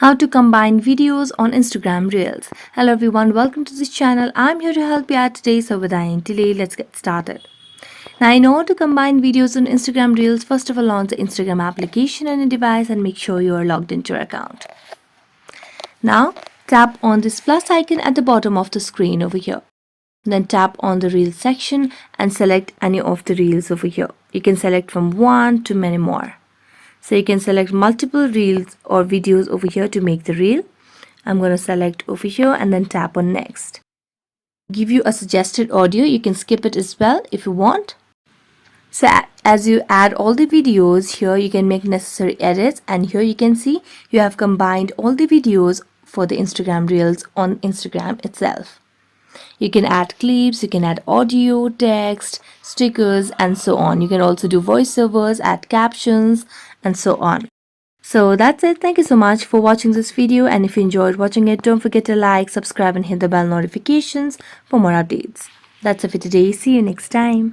How to combine videos on Instagram Reels. Hello everyone, welcome to this channel. I'm here to help you out today, so without any delay, let's get started. Now, in order to combine videos on Instagram Reels, first of all, launch the Instagram application on your device and make sure you are logged into your account. Now, tap on this plus icon at the bottom of the screen over here. Then tap on the Reels section and select any of the Reels over here. You can select from one to many more. So you can select multiple reels or videos over here to make the reel. I'm going to select over here and then tap on next. Give you a suggested audio. You can skip it as well if you want. So as you add all the videos here, you can make necessary edits, and here you can see you have combined all the videos for the Instagram Reels on Instagram itself. You can add clips, you can add audio, text, stickers, and so on. You can also do voiceovers, add captions, and so on. So that's it. Thank you so much for watching this video, and if you enjoyed watching it, don't forget to like, subscribe, and hit the bell notifications for more updates. That's it for today. See you next time.